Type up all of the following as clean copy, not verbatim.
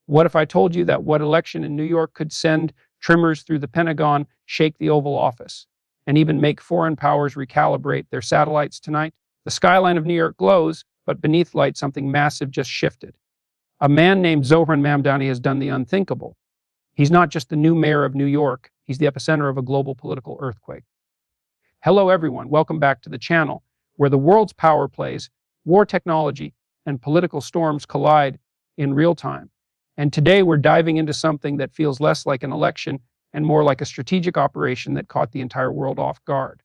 What if I told you that what election in New York could send tremors through the Pentagon, shake the Oval Office, and even make foreign powers recalibrate their satellites tonight? The skyline of New York glows, but beneath light, something massive just shifted. A man named Zohran Mamdani has done the unthinkable. He's not just the new mayor of New York, he's the epicenter of a global political earthquake. Hello everyone, welcome back to the channel, where the world's power plays, war technology, and political storms collide in real time. And today we're diving into something that feels less like an election and more like a strategic operation that caught the entire world off guard.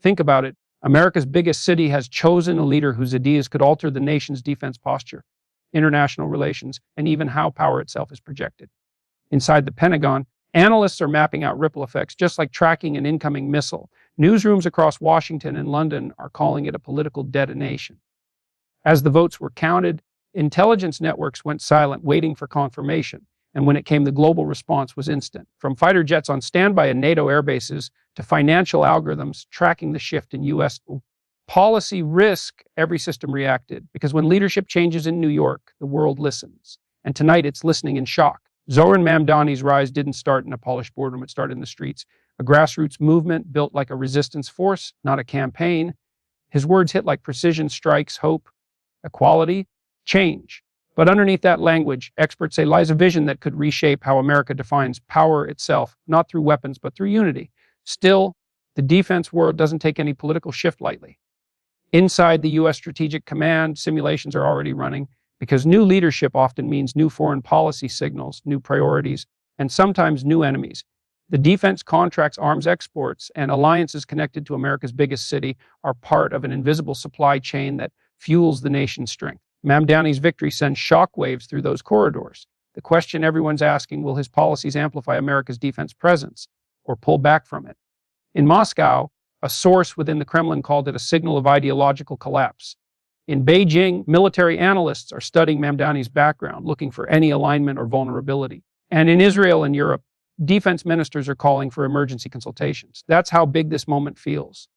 Think about it. America's biggest city has chosen a leader whose ideas could alter the nation's defense posture, international relations, and even how power itself is projected. Inside the Pentagon, analysts are mapping out ripple effects, just like tracking an incoming missile. Newsrooms across Washington and London are calling it a political detonation. As the votes were counted, intelligence networks went silent, waiting for confirmation. And when it came, the global response was instant. From fighter jets on standby in NATO air bases to financial algorithms tracking the shift in U.S. policy risk, every system reacted. Because when leadership changes in New York, the world listens. And tonight it's listening in shock. Zohran Mamdani's rise didn't start in a polished boardroom, it started in the streets. A grassroots movement built like a resistance force, not a campaign. His words hit like precision strikes: hope, equality, change. But underneath that language, experts say lies a vision that could reshape how America defines power itself, not through weapons, but through unity. Still, the defense world doesn't take any political shift lightly. Inside the U.S. Strategic Command, simulations are already running, because new leadership often means new foreign policy signals, new priorities, and sometimes new enemies. The defense contracts, arms exports, and alliances connected to America's biggest city are part of an invisible supply chain that fuels the nation's strength. Mamdani's victory sends shockwaves through those corridors. The question everyone's asking: will his policies amplify America's defense presence or pull back from it? In Moscow, a source within the Kremlin called it a signal of ideological collapse. In Beijing, military analysts are studying Mamdani's background, looking for any alignment or vulnerability. And in Israel and Europe, defense ministers are calling for emergency consultations. That's how big this moment feels.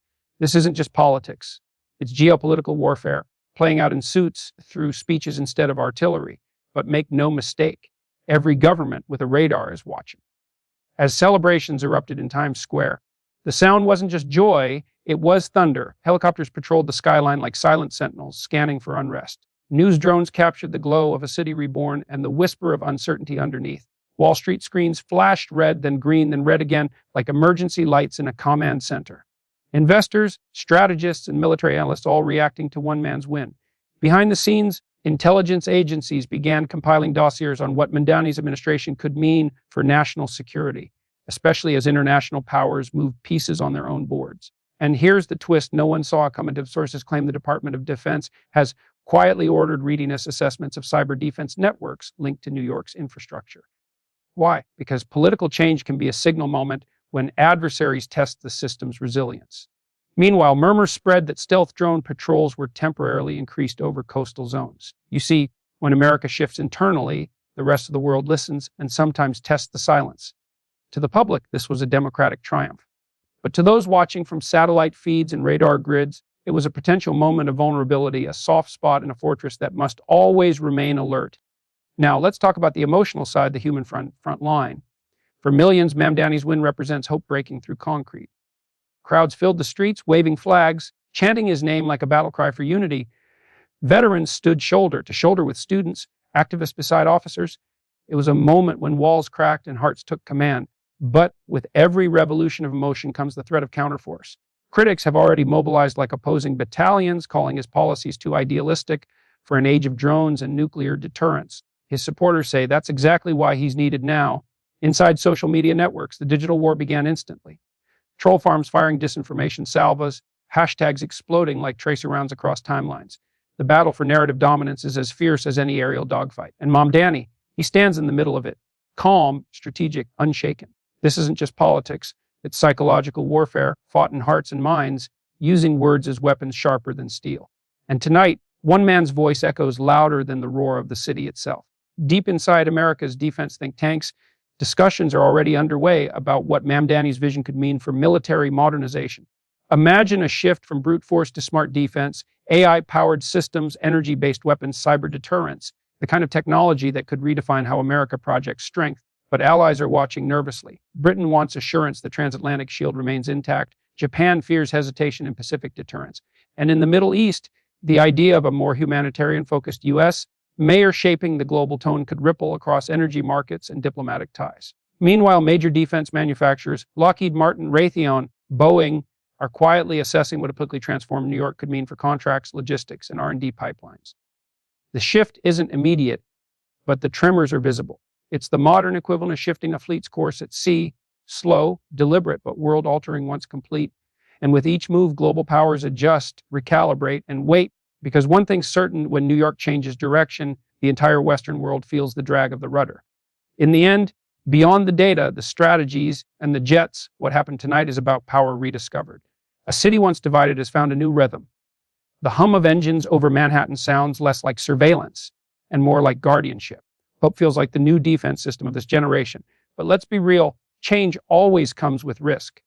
This isn't just politics. It's geopolitical warfare, playing out in suits through speeches instead of artillery. But make no mistake, every government with a radar is watching. As celebrations erupted in Times Square, the sound wasn't just joy, it was thunder. Helicopters patrolled the skyline like silent sentinels, scanning for unrest. News drones captured the glow of a city reborn and the whisper of uncertainty underneath. Wall Street screens flashed red, then green, then red again, like emergency lights in a command center. Investors, strategists, and military analysts all reacting to one man's win. Behind the scenes, intelligence agencies began compiling dossiers on what Mamdani's administration could mean for national security, especially as international powers moved pieces on their own boards. And here's the twist no one saw coming. Sources claim the Department of Defense has quietly ordered readiness assessments of cyber defense networks linked to New York's infrastructure. Why? Because political change can be a signal moment when adversaries test the system's resilience. Meanwhile, murmurs spread that stealth drone patrols were temporarily increased over coastal zones. You see, when America shifts internally, the rest of the world listens and sometimes tests the silence. To the public, this was a democratic triumph. But to those watching from satellite feeds and radar grids, it was a potential moment of vulnerability, a soft spot in a fortress that must always remain alert. Now, let's talk about the emotional side, the human front line. For millions, Mamdani's win represents hope breaking through concrete. Crowds filled the streets, waving flags, chanting his name like a battle cry for unity. Veterans stood shoulder to shoulder with students, activists beside officers. It was a moment when walls cracked and hearts took command. But with every revolution of emotion comes the threat of counterforce. Critics have already mobilized like opposing battalions, calling his policies too idealistic for an age of drones and nuclear deterrence. His supporters say that's exactly why he's needed now. Inside social media networks, the digital war began instantly. Troll farms firing disinformation salvas, hashtags exploding like tracer rounds across timelines. The battle for narrative dominance is as fierce as any aerial dogfight. And Mamdani, he stands in the middle of it, calm, strategic, unshaken. This isn't just politics, it's psychological warfare, fought in hearts and minds, using words as weapons sharper than steel. And tonight, one man's voice echoes louder than the roar of the city itself. Deep inside America's defense think tanks, discussions are already underway about what Mamdani's vision could mean for military modernization. Imagine a shift from brute force to smart defense, AI-powered systems, energy-based weapons, cyber deterrence. the kind of technology that could redefine how America projects strength, but allies are watching nervously. Britain wants assurance the transatlantic shield remains intact. Japan fears hesitation in Pacific deterrence. And in the Middle East, the idea of a more humanitarian-focused U.S. mayor shaping the global tone could ripple across energy markets and diplomatic ties. Meanwhile, major defense manufacturers, Lockheed Martin, Raytheon, Boeing, are quietly assessing what a politically transformed New York could mean for contracts, logistics, and R&D pipelines. The shift isn't immediate, but the tremors are visible. It's the modern equivalent of shifting a fleet's course at sea, slow, deliberate, but world-altering once complete. And with each move, global powers adjust, recalibrate, and wait, because one thing's certain: when New York changes direction, the entire Western world feels the drag of the rudder. In the end, beyond the data, the strategies, and the jets, what happened tonight is about power rediscovered. A city once divided has found a new rhythm. The hum of engines over Manhattan sounds less like surveillance and more like guardianship. Hope feels like the new defense system of this generation. But let's be real, change always comes with risk.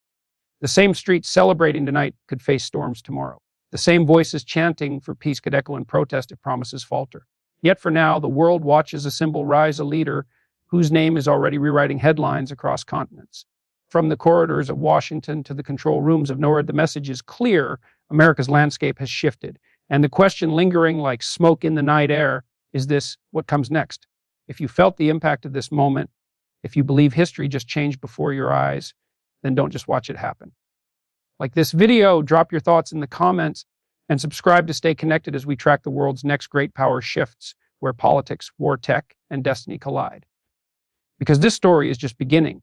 The same streets celebrating tonight could face storms tomorrow. The same voices chanting for peace could echo in protest if promises falter. Yet for now, the world watches a symbol rise, a leader whose name is already rewriting headlines across continents. From the corridors of Washington to the control rooms of nowhere, the message is clear: America's landscape has shifted. And the question lingering like smoke in the night air is this: what comes next? If you felt the impact of this moment, if you believe history just changed before your eyes, then don't just watch it happen. Like this video, drop your thoughts in the comments and subscribe to stay connected as we track the world's next great power shifts, where politics, war, tech, and destiny collide. Because this story is just beginning.